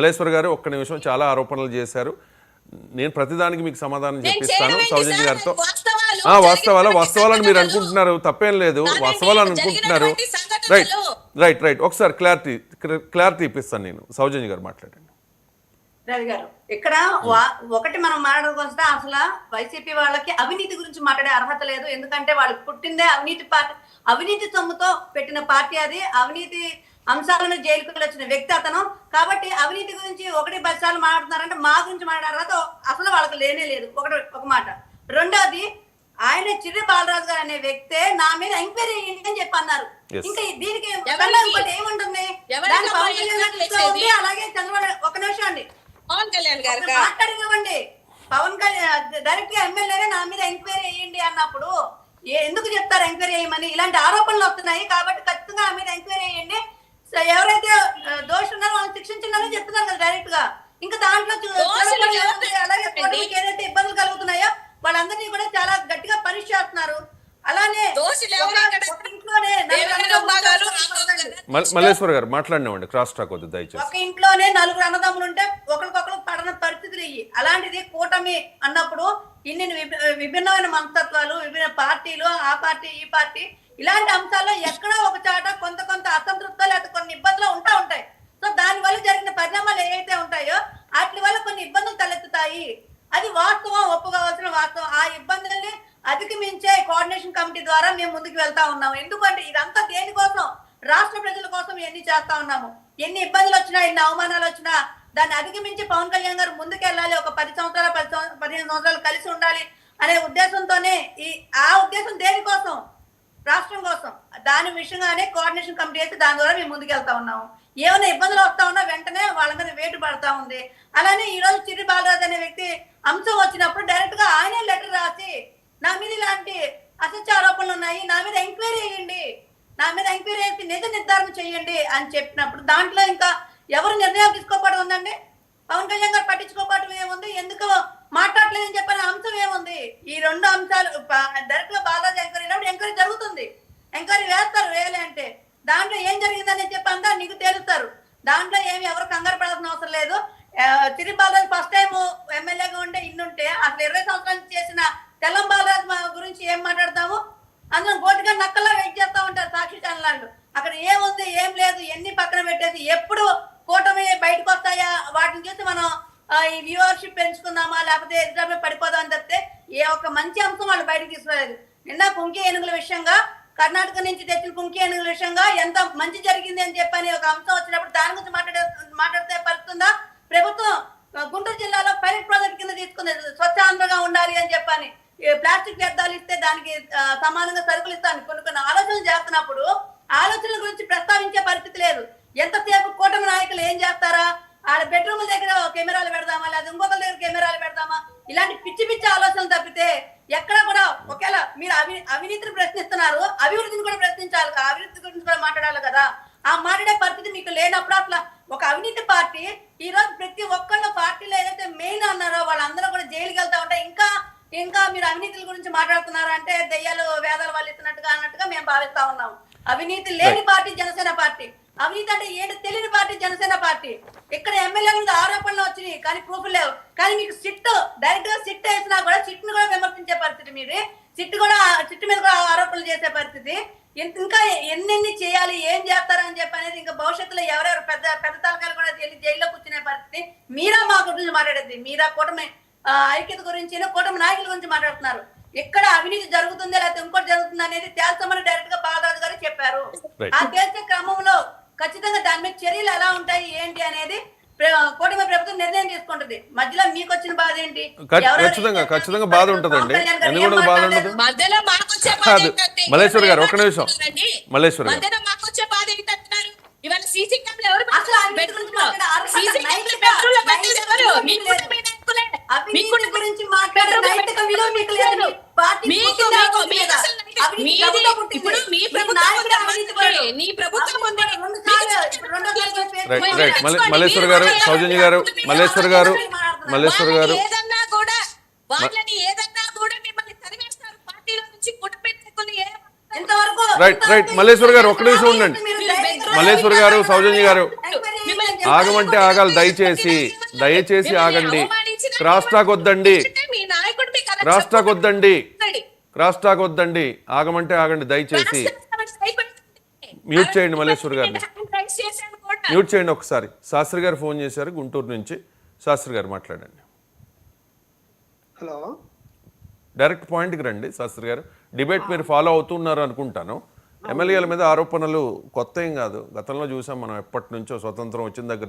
మల్లేశ్వర్ గారు ఒక్క నిమిషం, చాలా ఆరోపణలు చేశారు. నేను ప్రతిదానికి మీకు సమాధానం చెప్పిస్తాను సౌజన్య గారితో. వాస్తవాలను మీరు అనుకుంటున్నారు, తప్పేం లేదు, వాస్తవాలను అనుకుంటున్నారు. రైట్ ఒకసారి క్లారిటీ ఇప్పిస్తాను నేను. సౌజన్య గారు మాట్లాడండి. రవి గారు, ఇక్కడ ఒకటి మనం మాట్లాడుకొస్తే అసలు వైసీపీ వాళ్ళకి అవినీతి గురించి మాట్లాడే అర్హత లేదు. ఎందుకంటే వాళ్ళు పుట్టిందే అవినీతి పార్టీ, అవినీతి సొమ్ముతో పెట్టిన పార్టీ అది. అవినీతి అంశాలను జైలుకు వచ్చిన వ్యక్తి అతను. కాబట్టి అవినీతి గురించి 1-10 సార్లు మాట్లాడుతున్నారంటే మా గురించి మాట్లాడే అర్హత అసలు వాళ్ళకి లేనే లేదు. ఒక మాట. రెండోది, ఆయన చిర్రి బాలరాజు గారు అనే వ్యక్తే నా మీద ఎంక్వైరీ అని చెప్పి అన్నారు. ఇంకా దీనికి ఏముంటుంది? అలాగే చంద్రబాబు, ఒక నిమిషం అండి, పవన్ కళ్యాణ్ గారు మాట్లాడినవ్వండి. పవన్ కళ్యాణ్ డైరెక్ట్ గా ఎమ్మెల్యేనే నా మీద ఎంక్వైరీ అయ్యండి అన్నప్పుడు ఎందుకు చెప్తారు ఎంక్వైరీ అయ్యమని? ఇలాంటి ఆరోపణలు వస్తున్నాయి కాబట్టి ఖచ్చితంగా నా మీద ఎంక్వైరీ అయ్యండి, ఎవరైతే దోషులు ఉన్నారో వాళ్ళని శిక్షించాలని చెప్తున్నారు కదా డైరెక్ట్ గా. ఇంకా దాంట్లో అలాగే ఏదైతే ఇబ్బందులు కలుగుతున్నాయో వాళ్ళందరినీ కూడా చాలా గట్టిగా పనిష్ చేస్తున్నారు. అలానే మల్లేశ్వర్ గారు మాట్లాడినామండి, క్రాస్ టాక్ వద్దు దయచేసి. ఒక ఇంట్లోనే 4 అన్నదమ్ములు ఉంటే ఒకరికొకరు పడన పరిస్థితులు ఇవి. అలాంటిది కూటమి అన్నప్పుడు ఇన్ని విభిన్నమైన మనస్తత్వాలు, విభిన్న పార్టీలు, ఆ పార్టీ ఈ పార్టీ, ఇలాంటి అంశాల్లో ఎక్కడో ఒక చాట కొంత అసంతృప్త లేదా కొన్ని ఇబ్బందులు ఉంటాయి. సో దాని వల్ల జరిగిన పరిణామాలు ఏవైతే ఉంటాయో వాటి వల్ల కొన్ని ఇబ్బందులు తలెత్తుతాయి. అది వాస్తవం, ఒప్పుకోవాల్సిన వాస్తవం. ఆ ఇబ్బందుల్ని అధిగమించే కోఆర్డినేషన్ కమిటీ ద్వారా మేము ముందుకు వెళ్తా ఉన్నాము. ఎందుకంటే ఇదంతా దేనికోసం? రాష్ట్ర ప్రజల కోసం ఎన్ని చేస్తా ఉన్నాము. ఎన్ని ఇబ్బందులు వచ్చినా, ఎన్ని అవమానాలు వచ్చినా దాన్ని అధిగమించి పవన్ కళ్యాణ్ గారు ముందుకెళ్ళాలి. ఒక 10 సంవత్సరాలు 15 సంవత్సరాలు కలిసి ఉండాలి అనే ఉద్దేశంతోనే ఆ ఉద్దేశం దేనికోసం? రాష్ట్రం కోసం. దాని విషయంగానే కోఆర్డినేషన్ కమిటీ అయితే దాని ద్వారా మేము ముందుకెళ్తా ఉన్నాము. ఏమైనా ఇబ్బందులు వస్తా ఉన్నా వెంటనే వాళ్ళ మీద వేటు పడతా ఉంది. అలానే ఈ రోజు చిర్రి బాలరాజు అనే వ్యక్తి అంశం వచ్చినప్పుడు డైరెక్ట్ గా ఆయనే లెటర్ రాసి నా మీద ఇలాంటి అసత్య ఆరోపణలు ఉన్నాయి, నా మీద ఎంక్వైరీ చేయండి, నా మీద ఎంక్వైరీ చేసి నిజ నిర్ధారణ చేయండి అని చెప్పినప్పుడు దాంట్లో ఇంకా ఎవరు నిర్ణయాలు తీసుకోకపోవడం ఉందండి? పవన్ కళ్యాణ్ గారు పట్టించుకోకపోవడం ఏముంది? ఎందుకు మాట్లాడలేదని చెప్పిన అంశం ఏముంది? ఈ 2 అంశాలు డైరెక్ట్ గా బాలరాజు ఎంక్వైరీ జరుగుతుంది. ఎంక్వైరీ వేయాలి అంటే దాంట్లో ఏం జరిగిందని చెప్పి అంతా నీకు తేలుస్తారు. దాంట్లో ఏమి ఎవరు కంగారు పడాల్సిన అవసరం లేదు. చిర్రి బాలరాజు ఫస్ట్ టైం ఎమ్మెల్యేగా ఉంటే ఇన్నుంటే అసలు 20 సంవత్సరాలు చేసిన తెల్లం బాలరాజు గురించి ఏం మాట్లాడతాము? అందులో గోటిగా నక్కల్లా వెయిట్ చేస్తా ఉంటారు సాక్షి ఛానల్. అక్కడ ఏముంది, ఏం లేదు, ఎన్ని పక్కన పెట్టేసి ఎప్పుడు కూటమి బయటకు వస్తాయా వాటిని చూసి మనం ఈ వ్యూవర్షిప్ పెంచుకుందామా లేకపోతే ఎగ్జామ్ పడిపోదాం అని చెప్తే ఏ ఒక్క మంచి అంశం వాళ్ళు బయటకు తీసుకురాలేదు. నిన్న కుంకి ఏనుగుల విషయంగా, కర్ణాటక నుంచి తెచ్చిన కుంకి ఏనుగుల విషయంగా ఎంత మంచి జరిగింది అని చెప్పని ఒక అంశం వచ్చినప్పుడు దాని గురించి మాట్లాడితే పడుతుందా? ప్రభుత్వం గుంటూరు జిల్లాలో పైలట్ ప్రాజెక్ట్ కింద తీసుకుంది, స్వచ్ఛాంధ్రగా ఉండాలి అని చెప్పని. ప్లాస్టిక్ వ్యర్థాలు ఇస్తే దానికి సమానంగా సరుకులు ఇస్తాను కొన్ని ఆలోచనలు చేస్తున్నప్పుడు ఆలోచనల గురించి ప్రస్తావించే పరిస్థితి లేదు. ఎంతసేపు కూటమి నాయకులు ఏం చేస్తారా? ఆడ బెడ్రూమ్ల దగ్గర కెమెరాలు పెడదామా, లేదా ఇంకొకరి దగ్గర కెమెరాలు పెడదామా, ఇలాంటి పిచ్చి ఆలోచనలు తప్పితే ఎక్కడ కూడా ఒకవేళ మీరు అవినీతిని ప్రశ్నిస్తున్నారు, అభివృద్ధిని కూడా ప్రశ్నించాలి, అభివృద్ధి గురించి కూడా మాట్లాడాలి కదా. ఆ మాట్లాడే పరిస్థితి మీకు లేనప్పుడు అట్లా ఒక అవినీతి పార్టీ ఈ రోజు ప్రతి ఒక్కళ్ళ పార్టీలో ఏదైతే మెయిన్ అన్నారో వాళ్ళందరూ కూడా జైలుకి వెళ్తా ఉంటే ఇంకా మీరు అవినీతుల గురించి మాట్లాడుతున్నారు అంటే దెయ్యాలు వేదాలు వాళ్ళు అన్నట్టుగా మేము భావిస్తా ఉన్నాము. అవినీతి లేని పార్టీ జనసేన పార్టీ. అవినీతి అంటే ఏంటి తెలియని పార్టీ జనసేన పార్టీ. ఇక్కడ ఎమ్మెల్యేల మీద ఆరోపణలు వచ్చినాయి కానీ ప్రూఫ్లు లేవు. కానీ మీకు డైరెక్ట్ గా సిట్ వేసినా కూడా సిట్ను కూడా విమర్శించే పరిస్థితి మీది. సిట్ మీద కూడా ఆరోపణలు చేసే పరిస్థితి. ఇంకా ఎన్ని చేయాలి, ఏం చేస్తారని చెప్పి అనేది ఇంకా భవిష్యత్తులో ఎవరెవరు పెద్ద తలకాయలు కూడా జైల్లో కూర్చునే పరిస్థితి. మీరా మా గురించి మాట్లాడేది, మీరా కూటమి ఐక్యత గురించి, కూటమి నాయకుల గురించి మాట్లాడుతున్నారు. ఎక్కడ అవినీతి జరుగుతుందా లేకపోతే ఇంకోటి జరుగుతుంది అనేది తేల్చమని డైరెక్ట్ గా బాలరాజు గారు చెప్పారు. ఆ తేల్చే క్రమంలో ఖచ్చితంగా దాని మీద చర్యలు ఎలా ఉంటాయి ఏంటి అనేది కూటమి ప్రభుత్వం నిర్ణయం తీసుకుంటది. మధ్యలో మీకు వచ్చిన బాధ ఏంటి? ఖచ్చితంగా బాధ ఉంటదండి. మల్లేశ్వర్ గారు ఒక్క నిమిషం. మల్లేశ్వర్ గారు గురించి మాట్లాడే నైతిక విలువ మీకు లేదు. మల్లేశ్వర్ గారు, సౌజన్య గారు, మల్లేశ్వర్ గారు ఏదన్నా కూడా వాళ్ళని ఏదన్నా కూడా మిమ్మల్ని తరిమేస్తారు పార్టీలో నుంచి. ఇంతవరకు రైట్ మల్లేశ్వర్ గారు ఒక్క నిమిషం ఉండండి. మల్లేశ్వర్ గారు, సౌజన్య గారు, ఆగమంటే ఆగాలి. దయచేసి ఆగండి. క్రాస్ టాక్ వద్దండి. మీ నాయకుడు మీకు అలా క్రాస్ టాక్ వద్దండి. చెప్పాడు. క్రాస్ టాక్ వద్దండి. ఆగమంటే ఆగండి దయచేసి. మ్యూట్ చేయండి మల్లేశ్వర్ గారిని. రైట్స్ చేశాను కూడా. మ్యూట్ చేయండి ఒకసారి. శాస్త్రి గారు ఫోన్ చేశారు గుంటూరు నుంచి. శాస్త్రి గారు మాట్లాడండి. హలో, డైరెక్ట్ పాయింట్కి రండి శాస్త్రి గారు. డిబేట్ మీరు ఫాలో అవుతున్నారు అనుకుంటాను. ఎమ్మెల్యేల మీద ఆరోపణలు కొత్త ఏం కాదు, గతంలో చూసాం మనం ఎప్పటి నుంచో స్వతంత్రం వచ్చిన దగ్గర